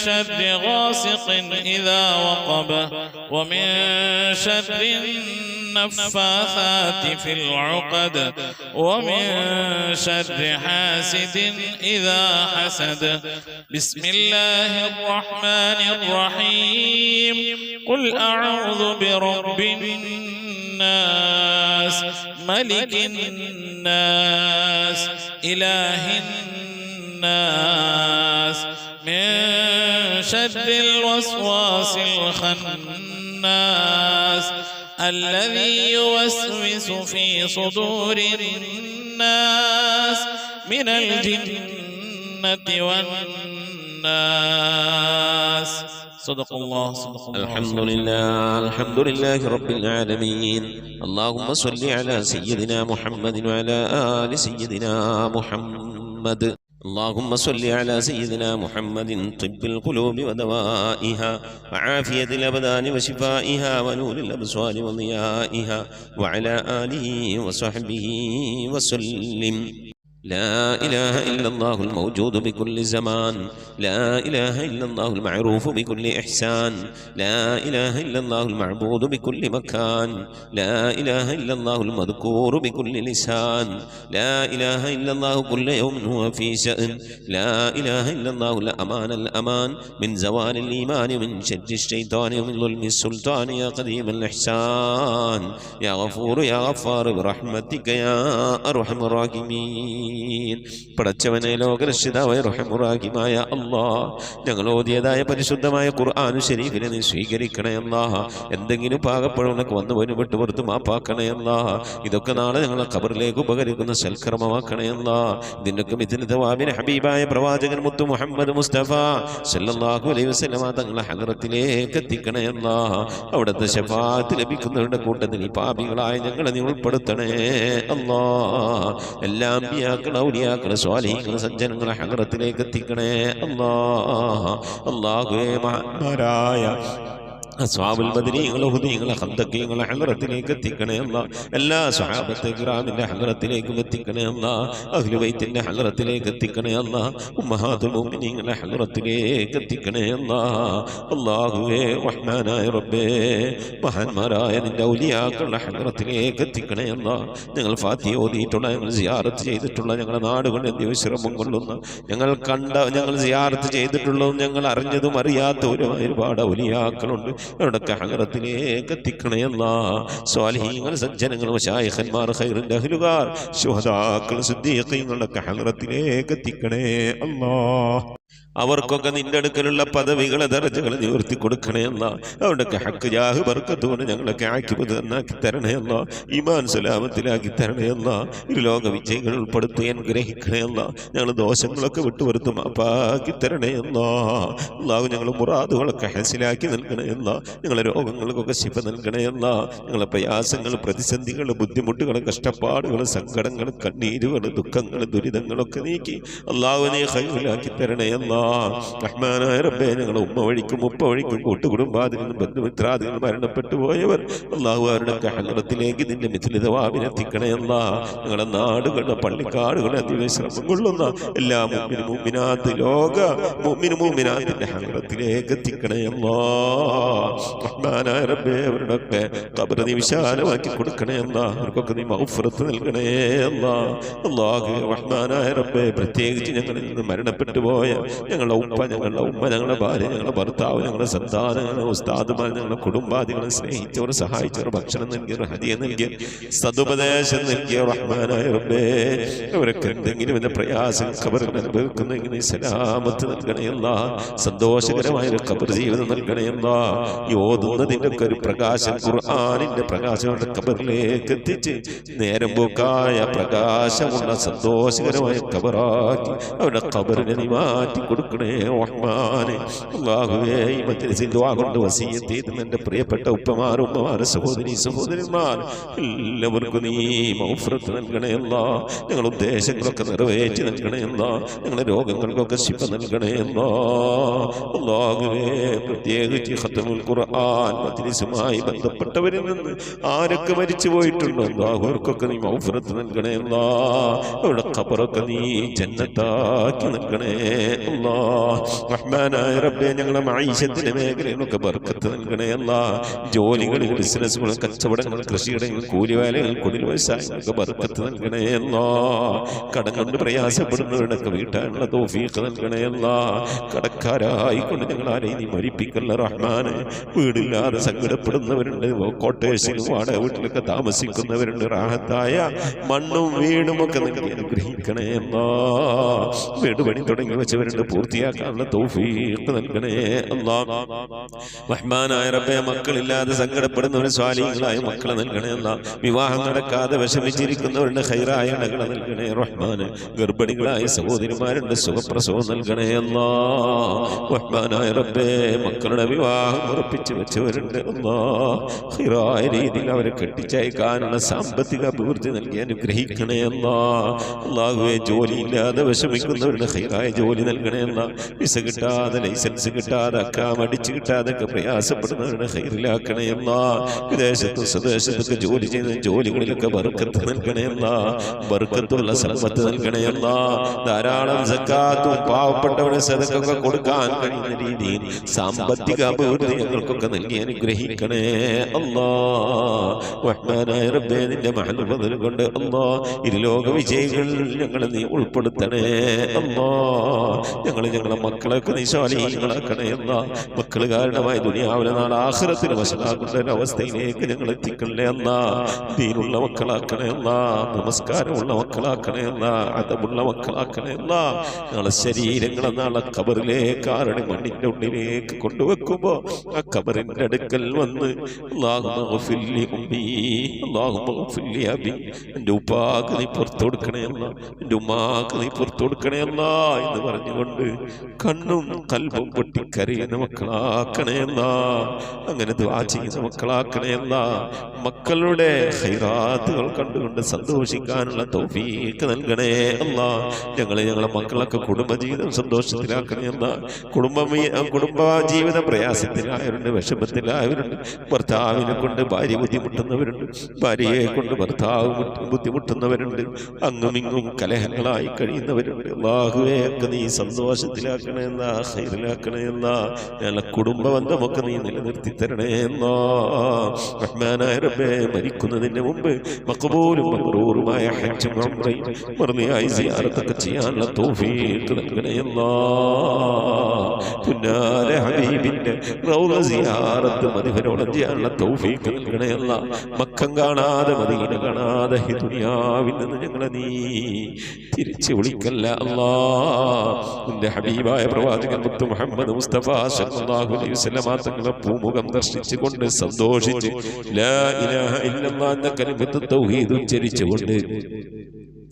Speaker 5: شر غاسق إذا وقب ومن شر النفاثات في العقد ومن شر حاسد إذا حسد. بسم الله الرحمن الرحيم. قل أعوذ برب الناس ملك الناس إله الناس من شر الوسواس الخناس الذي يوسوس في صدور الناس من الجنة والناس. صدق الله.
Speaker 3: الحمد لله رب العالمين. اللهم صل على سيدنا محمد وعلى آل سيدنا محمد. اللهم صل على سيدنا محمد طب القلوب ودوائها وعافية الأبدان وشفائها ونور الأبصار وضيائها وعلى آله وصحبه وسلم. لا إله إلا الله الموجود بكل زمان. لا إله إلا الله المعروف بكل إحسان. لا إله إلا الله المعبود بكل مكان. لا إله إلا الله المذكور بكل لسان. لا إله إلا الله كل يوم هو في شأن. لا إله إلا الله الأمان من زوال الإيمان من شر الشيطان ومن ظلم السلطان. يا قديم الإحسان يا غفور يا غفار برحمتك يا أرحم الراحمين. പടച്ചവനെ ലോകരക്ഷിതാവായ റഹീമായ അല്ലാഹ്, ഞങ്ങൾ ഓതിയതായ പരിശുദ്ധമായ ഖുർആൻ ശരീഫിനെ നീ സ്വീകരിക്കണേ അല്ലാഹ്. എന്തെങ്കിലും പാകപ്പെടുന്നൊക്കെ വന്നു പോയി വിട്ടുപുറത്ത് മാപ്പാക്കണേ അല്ലാഹ്. ഇതൊക്കെ നാളെ ഞങ്ങളെ ഖബറിലേക്ക് ഉപകരിക്കുന്ന സൽക്കർമ്മമാക്കണേ അല്ലാഹ്. ഇതിനൊക്കെ മിഥിലതവാബിന് ഹബീബായ പ്രവാചകൻ മുത്തു മുഹമ്മദ് മുസ്തഫ സല്ലല്ലാഹു അലൈഹി വസല്ലമ തങ്ങളെ ഹദറത്തിലേക്ക് എത്തിക്കണേ അല്ലാഹ്. അവിടുത്തെ ശഫാഅത്ത് ലഭിക്കുന്നവരുടെ കൂട്ടത്തിൽ ഈ പാപികളായ ഞങ്ങളെ നീ ഉൾപ്പെടുത്തണേ അല്ലാഹ്. എല്ലാം ഔലിയാക്കളെ സ്വാലിഹീങ്ങളെ സജ്ജനങ്ങളെ ഹദറത്തിലേക്ക് എത്തിക്കണേ അല്ലാഹ്. അല്ലാഹുവേ, മഹാന്മാരായ അസ്ഹാബുൽ ബദരീങ്ങളെ ഹുദീങ്ങളെ ഖന്തഖീങ്ങളെ ഹദറത്തിലേക്ക് എത്തിക്കണേ അല്ലാഹ്. എല്ലാ സ്വഹാബത്തെ കിറാമിന്റെ ഹദറത്തിലേക്കും എത്തിക്കണേ അല്ലാഹ്. അഹ്ലു ബൈത്തിന്റെ ഹദറത്തിലേക്ക് എത്തിക്കണേ അല്ലാഹ്. ഉമ്മഹാത്തുൽ മുഅ്മിനീങ്ങളെ ഹദറത്തിലേക്ക് എത്തിക്കണേ അല്ലാഹ്. അല്ലാഹുവേ, റഹ്മാനായ റബ്ബേ, മഹാന്മാരായ നിന്റെ ഔലിയാക്കളുടെ ഹദറത്തിലേക്ക് എത്തിക്കണേ അല്ലാഹ്. ഞങ്ങൾ ഫാത്തിഹ ഓതിയിട്ടുള്ള, ഞങ്ങൾ സിയാറത്ത് ചെയ്തിട്ടുള്ള, ഞങ്ങളുടെ നാടുകളിൽ വിശ്രമം കൊള്ളുന്ന, ഞങ്ങൾ സിയാറത്ത് ചെയ്തിട്ടുള്ളതും ഞങ്ങൾ അറിഞ്ഞതും അറിയാത്തവരുമായ ഒരുപാട് ഔലിയാക്കളുണ്ട്. അവരുടെയൊക്കെ ഹദറത്തിലേക്ക് എത്തിക്കണേ അല്ലാഹ്. സ്വാലിഹീങ്ങൾ, സജ്ജനങ്ങൾ, മശായിഖന്മാർ, ഖൈറിന്റെ അഹ്ലുകാർ, ശുഹദാക്കൾ, സിദ്ദീഖീങ്ങളുടെ ഹദറത്തിലേക്ക് എത്തിക്കണേ അല്ലാഹ്. അവർക്കൊക്കെ നിന്റെ അടുക്കലുള്ള പദവികളെ ദർജകളെ നിവർത്തി കൊടുക്കണേ അല്ലാഹ്. അവരുടെയൊക്കെ ഹക്ക് ജാഹ് ബർക്കത്ത് കൊണ്ട് ഞങ്ങളൊക്കെ ആക്കിപ്പത് നന്നാക്കി തരണേ അല്ലാഹ്. ഈമാൻ സലാമത്തിലാക്കി തരണേ അല്ലാഹ്. ഇരുലോക വിജയികൾ ഉൾപ്പെടുത്തി അനുഗ്രഹിക്കണേ അല്ലാഹ്. ഞങ്ങൾ ദോഷങ്ങളൊക്കെ വിട്ടുവരുത്തും അപ്പാക്കി തരണേ അല്ലാഹ്. അല്ലാഹു ഞങ്ങൾ മുറാദുകളൊക്കെ ഹസിലാക്കി നൽകണേ അല്ലാഹ്. ഞങ്ങളെ രോഗങ്ങൾക്കൊക്കെ ശിഫ നൽകണേ അല്ലാഹ്. ഞങ്ങളെ പ്രയാസങ്ങൾ, പ്രതിസന്ധികൾ, ബുദ്ധിമുട്ടുകൾ, കഷ്ടപ്പാടുകൾ, സങ്കടങ്ങൾ, കണ്ണീരുകൾ, ദുഃഖങ്ങൾ, ദുരിതങ്ങളൊക്കെ നീക്കി അല്ലാഹു നീ ഖൈറിലാക്കി തരണേ
Speaker 6: അല്ലാ. റഹ്മാനായ റബ്ബേ, ഞങ്ങളുടെ ഉമ്മ വഴിക്കും ഉപ്പ വഴിക്കും കൂട്ടുകുടുംബാദികളും ബന്ധുമിത്രാദികളും മരണപ്പെട്ടു പോയവർ അല്ലാഹു അവരുടെ ഹദ്റത്തിലേക്ക് നിന്റെ മിഥിലിതവാവിനെത്തിക്കണേ അല്ലാ. ഞങ്ങളുടെ നാടുകളുടെ പള്ളിക്കാടുകളെ അതിവിശ്രമം കൊള്ളുന്ന എല്ലാ മുഅ്മിനും മുഅ്മിനാത്ത് ലോക മുഅ്മിനും മുഅ്മിനാത്തിന്റെ ഹദ്റത്തിലേക്ക് എത്തിക്കണേ അല്ലാ. റഹ്മാനായ റബ്ബേ, അവരുടെയൊക്കെ ഖബർ നീ വിശാലമാക്കി കൊടുക്കണേ അല്ലാ. അവർക്കൊക്കെ നീ മഗ്ഫിറത്ത് നൽകണേ അല്ലാ. അല്ലാഹു റഹ്മാനായ റബ്ബേ, പ്രത്യേകിച്ച് ഞങ്ങളിൽ നിന്ന് മരണപ്പെട്ടു പോയ ഞങ്ങളുടെ ഉപ്പ, ഞങ്ങളുടെ ഉമ്മ, ഞങ്ങളുടെ ഭാര്യ, ഞങ്ങളുടെ ഭർത്താവ്, ഞങ്ങളുടെ സന്താനം, ഞങ്ങളുടെ ഉസ്താദുമാർ, ഞങ്ങളുടെ കുടുംബാദികളെ സ്നേഹിച്ചവർ സഹായിച്ചവർ ഭക്ഷണം നൽകിയവർ ഹദിയ നൽകിയ സദുപദേശം നൽകിയ റഹ്മാനായ റബ്ബേ, അവരൊക്കെ എന്തെങ്കിലും എന്ന പ്രയാസം ഖബറിൽ അനുഭവിക്കുന്നെങ്കിൽ സലാമത്ത് നൽകണയല്ല. സന്തോഷകരമായ ഒരു ഖബർ ജീവിതം നൽകണയല്ല. ഈ ഓതുന്നതിൻ്റെ ഒക്കെ ഒരു പ്രകാശം, ഖുർആനിന്റെ പ്രകാശം അവരുടെ ഖബറിലേക്ക് എത്തിച്ച് നേരം പോക്കായ പ്രകാശമുള്ള സന്തോഷകരമായ ഖബറാക്കി അവരുടെ ഖബറിനെ നീ മാറ്റി കൊടുക്കണേ റഹ്മാനെ. അല്ലാഹുവേ, ഈ മജ്‌ലിസിൽ ദുആ കൊണ്ട് വസിയത്ത് ചെയ്ത എൻ്റെ പ്രിയപ്പെട്ട ഉപ്പമാർ, ഉമ്മമാർ, സഹോദരി സഹോദരന്മാർ എല്ലാവർക്കും നീ മഗ്ഫിറത്ത് നൽകണേ അല്ലാ. ഞങ്ങളുടെ ഉദ്ദേശങ്ങളൊക്കെ നിറവേറ്റി നൽകണേ അല്ലാ. ഞങ്ങളുടെ രോഗങ്ങൾക്കൊക്കെ ശിഫ നൽകണേ അല്ലാ. അല്ലാഹുവേ, പ്രത്യേകിച്ച് ഖത്മുൽ ഖുർആൻ മജ്‌ലിസുമായി ബന്ധപ്പെട്ടവരിൽ നിന്ന് ആരൊക്കെ മരിച്ചു പോയിട്ടുണ്ടോ അല്ലാഹു അവർക്കൊക്കെ നീ മഗ്ഫിറത്ത് നൽകണേ അല്ലാ. അവരുടെ ഖബറൊക്കെ നീ ജന്നത്താക്കി നൽകണേ അല്ലാ. റഹ്മാനായ റബ്ബേ, ഞങ്ങളുടെ മഈശത്തിന്റെ മേഖലയിലൊക്കെ ബർക്കത്ത് നൽകണേ അല്ലാ. ജോലികളിൽ, ബിസിനസ്സുകൾ, കച്ചവടങ്ങൾ, കൃഷിയിടങ്ങൾ, കൂലിവേലകൾ, കുടിൽ വ്യവസായങ്ങൾക്ക് ബർക്കത്ത് നൽകണേ അല്ലാ. കടം കൊണ്ട് പ്രയാസപ്പെടുന്നവരുടെയൊക്കെ വീട്ടാനുള്ള തൗഫീഖ് നൽകണേ അല്ലാ. കടക്കാരായിക്കൊണ്ട് ഞങ്ങളാരെയും നീ മരിപ്പിക്കല്ല റഹ്മാനെ. വീടില്ലാതെ സങ്കടപ്പെടുന്നവരുണ്ട്, കോട്ടേഴ്സിലും വാടക വീട്ടിലൊക്കെ താമസിക്കുന്നവരുണ്ട്. റാഹത്തായ മണ്ണും വീടും ഒക്കെ നൽകി അനുഗ്രഹിക്കണേ അല്ലാ. വീട് പണി തുടങ്ങി വെച്ചവരുണ്ട്, പൂർത്തിയാക്കാനുള്ള തൗഫീഖ് നൽകണേ അല്ലാ. റഹ്മാനായ റബ്ബേ, മക്കളില്ലാതെ സങ്കടപ്പെടുന്നവർ സ്വാലിഹീങ്ങളായ മക്കളെ നൽകണേ അല്ലാ. വിവാഹം നടക്കാതെ വിഷമിച്ചിരിക്കുന്നവരുടെ ഖൈറായ ഇണകളെ നൽകണേ റഹ്മാനെ. ഗർഭിണികളായ സഹോദരിമാരുണ്ട്, സുഖപ്രസവം നൽകണേ അല്ലാ. റഹ്മാനായ റബ്ബേ, മക്കളുടെ വിവാഹം ഉറപ്പിച്ചു വെച്ചവരുണ്ട് അല്ലാ. ഖൈറായ രീതിയിൽ അവരെ കെട്ടിച്ചയക്കാനുള്ള സാമ്പത്തിക അഭിവൃദ്ധി നൽകി അനുഗ്രഹിക്കണേ അല്ലാ. അല്ലാഹുവേ, ജോലിയില്ലാതെ വിഷമിക്കുന്നവരുടെ ഖൈറായ ജോലി നൽകണേ അല്ലാ. വിസ കിട്ടാതെ, ലൈസൻസ് കിട്ടാതെ, അക്കാം അടിച്ചു കിട്ടാതൊക്കെ പ്രയാസപ്പെടുന്നവരുടെ ഖൈറിലാക്കണേ അല്ലാ. വിദേശത്തും സ്വദേശത്തൊക്കെ ജോലി ചെയ്യുന്ന ജോലികളിലൊക്കെ ബർക്കത്ത് നൽകണേ അല്ലാ. ബർക്കത്തുള്ള സമ്പത്ത് നൽകണേ അല്ലാ. ധാരാളം സക്കാത്തും പാവപ്പെട്ടവരെ സദഖയൊക്കെ കൊടുക്കാൻ കഴിയുന്ന രീതിയിൽ സാമ്പത്തിക അഭിവൃദ്ധി ഞങ്ങൾക്കൊക്കെ നൽകി അനുഗ്രഹിക്കണേ അല്ലാ. റഹ്മാനായ റബ്ബേ, നിന്റെ മഹൽ ഫദ്ൽ കൊണ്ട് അല്ലാ, ഇരുലോക വിജയികൾ ഞങ്ങളെ നീ ഉൾപ്പെടുത്തണേ അല്ലാ. ഞങ്ങളെ മക്കളൊക്കെ നീ സ്വാലിഹീങ്ങളാക്കണേ അല്ലാ. മക്കൾ കാരണമായി ദുനിയാവിലെ നാളെ ആഖിറത്തിൽ വശലാക്കുന്ന ഒരവസ്ഥയിലേക്ക് ഞങ്ങൾ എത്തിക്കണേ അല്ലാ. ദീനുള്ള മക്കളാക്കണേ അല്ലാ. നമസ്കാരമുള്ള മക്കളാക്കണേ അല്ലാ. അദബുള്ള മക്കളാക്കണേ അല്ലാ. ഞങ്ങളെ ശരീരങ്ങളെ നാളെ ഖബറിലേക്ക്, ആരുടെ മണ്ണിന്റെ ഉള്ളിലേക്ക് കൊണ്ടുവെക്കുമ്പോ ആ ഖബറിന്റെ അടുക്കൽ വന്ന് അല്ലാഹുമ്മ ഗ്ഫിർ ലി ഉമ്മി, അല്ലാഹുമ്മ ഗ്ഫിർ ലി അബി, എൻ്റെ ഉപ്പാക്ക് നീ പുറത്തു കൊടുക്കണേ അല്ലാ, എൻ്റെ ഉമ്മാക്ക് നീ പുറത്തു കൊടുക്കണേ അല്ലാ എന്ന് പറഞ്ഞുകൊണ്ട് കണ്ണും കൽബും പൊട്ടിക്കരയുന്ന മക്കളാക്കണേ അല്ലാ. അങ്ങനെ ദുആ ചെയ്യുന്ന മക്കളാക്കണേ അല്ലാ. മക്കളുടെ ഖൈറാത്തുകൾ കണ്ടുകൊണ്ട് സന്തോഷിക്കാനുള്ള തൗഫീഖ് നൽകണേ അല്ലാ. ഞങ്ങളെ മക്കളൊക്കെ കുടുംബജീവിതം സന്തോഷത്തിലാക്കണേ അല്ലാ. കുടുംബ ജീവിത പ്രയാസത്തിലായവരുണ്ട്, വിഷമത്തിലായവരുണ്ട്. ഭർത്താവിനെ കൊണ്ട് ഭാര്യ ബുദ്ധിമുട്ടുന്നവരുണ്ട്, ഭാര്യയെ കൊണ്ട് ഭർത്താവ് ബുദ്ധിമുട്ടുന്നവരുണ്ട്. അങ്ങും ഇങ്ങും കലഹങ്ങളായി കഴിയുന്നവരുണ്ട്. അല്ലാഹുവേ, ഒക്കെ നീ സന്തോഷത്തിലാക്കണേ എന്നാ, ഖൈറിലാക്കണേ എന്നാ. ഞങ്ങളെ കുടുംബ ബന്ധമൊക്കെ നീ നിലനിർത്തി തരണേ എന്നാ. റഹ്മാനായ റബ്ബേ, മരിക്കുന്നതിന് മുമ്പ് മഖബൂലും മബ്റൂറുമായ ഹജ്ജും ഉംറയും മർദിയായ സിയാറത്തൊക്കെ ചെയ്യാനുള്ള തൗഫീഖ് നൽകണേ എന്നാ. പുന്നാര ഹബീബിന്റെ റൗള സിയാറത്ത് മദിഹരോളം ചെയ്യാനുള്ള തൗഫീഖ് നൽകണേ അല്ലാ. മക്കം കാണാതെ, മദീന കാണാതെ ഈ ദുനിയാവിൽ നിന്ന് ഞങ്ങളെ നീ തിരിച്ചു വിളിക്കല്ല അല്ലാ. നിന്റെ ഹബീബായ പ്രവാചകൻ മുത്ത് മുഹമ്മദ് മുസ്തഫ സല്ലല്ലാഹു അലൈഹി വസല്ലം തങ്ങളുടെ പൂമുഖം ദർശിച്ചുകൊണ്ട് സന്തോഷിച്ച് ലാ ഇലാഹ ഇല്ലല്ലാഹ് എന്ന കലിമത്ത് തൗഹീദ് ഉച്ചരിച്ചുകൊണ്ട്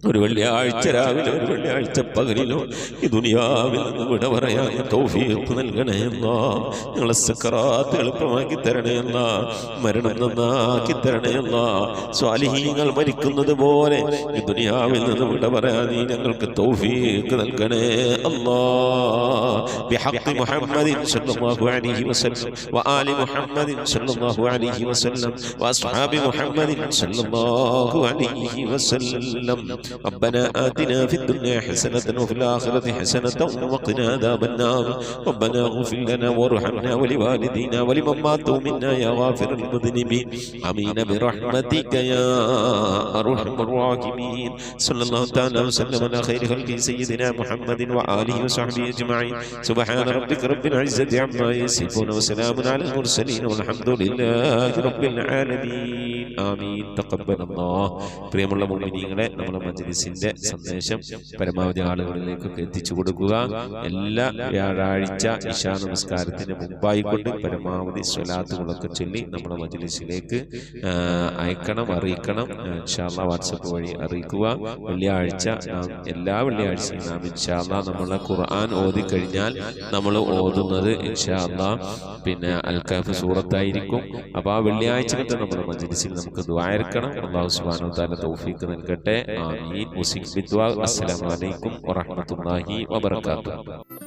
Speaker 6: ഒരു വെള്ളിയാഴ്ച രാവിലെ ഒരു വെള്ളിയാഴ്ച പകലിലോ ഈ ദുനിയാവിൽ നിന്ന് വിട പറയാൻ തൗഫീഖ് നൽകണേ അല്ലാഹ്. ഞങ്ങളെ സക്കറാത്ത് എളുപ്പമാക്കി തരണേ അല്ലാഹ്. മരണം നന്നാക്കി തരണേ അല്ലാഹ്. സ്വാലിഹീങ്ങൾ മരിക്കുന്നത് പോലെ ഈ ദുനിയാവിൽ നിന്ന് വിട പറയാൻ നീ ഞങ്ങൾക്ക് തൗഫീഖ് നൽകണേ അല്ലാഹ്. ബിഹഖ് മുഹമ്മദിൻ സ്വല്ലല്ലാഹു അലൈഹി വസല്ലം വആലി മുഹമ്മദിൻ സ്വല്ലല്ലാഹു അലൈഹി വസല്ലം വഅസ്ഹാബി മുഹമ്മദിൻ സ്വല്ലല്ലാഹു അലൈഹി വസല്ലം. ربنا آتنا في الدنيا حسنة وفي الآخرة حسنة وقنا عذاب النار. ربنا اغفر لنا وارحمنا ولوالدينا ولمن ماتوا منا يا غافر المذنبين آمين برحمتك يا أرحم الراحمين. صلى الله تعالى وسلم على خير خلقه سيدنا محمد وآله وصحبه أجمعين. سبحان ربك رب العزة عما يصفون وسلام على المرسلين والحمد لله رب العالمين. آمين. تقبل الله. പ്രിയമുള്ള മുഅ്മിനീങ്ങളെ, നമ്മുടെ മജ്‌ലിസിന്റെ സന്ദേശം പരമാവധി ആളുകളിലേക്കൊക്കെ എത്തിച്ചു കൊടുക്കുക. എല്ലാ വ്യാഴാഴ്ച ഇശാ നമസ്കാരത്തിന് മുമ്പായിക്കൊണ്ട് പരമാവധി സ്വലാത്തുകളൊക്കെ ചൊല്ലി നമ്മുടെ മജ്‌ലിസിലേക്ക് അയക്കണം, അറിയിക്കണം. ഇൻഷാ അല്ലാഹ് വാട്സപ്പ് വഴി അറിയിക്കുക. വെള്ളിയാഴ്ച എല്ലാ വെള്ളിയാഴ്ചയും നാം ഇൻഷാ അല്ലാഹ് നമ്മളെ ഖുർആൻ ഓതി കഴിഞ്ഞാൽ നമ്മൾ ഓതുന്നത് ഇൻഷാ അല്ലാഹ് പിന്നെ അൽ കഹ്ഫ് സൂറത്തായിരിക്കും. അപ്പോൾ ആ വെള്ളിയാഴ്ചത്തെ നമ്മുടെ മജ്‌ലിസിൽ നമുക്ക് ദുആ ഇറക്കണം. അല്ലാഹു സുബ്ഹാനഹു വ തആല തൗഫീഖ് നൽകട്ടെ. ആമീൻ. അസ്സലാമു അലൈക്കും വറഹ്മത്തുള്ളാഹി വബറകാതുഹു.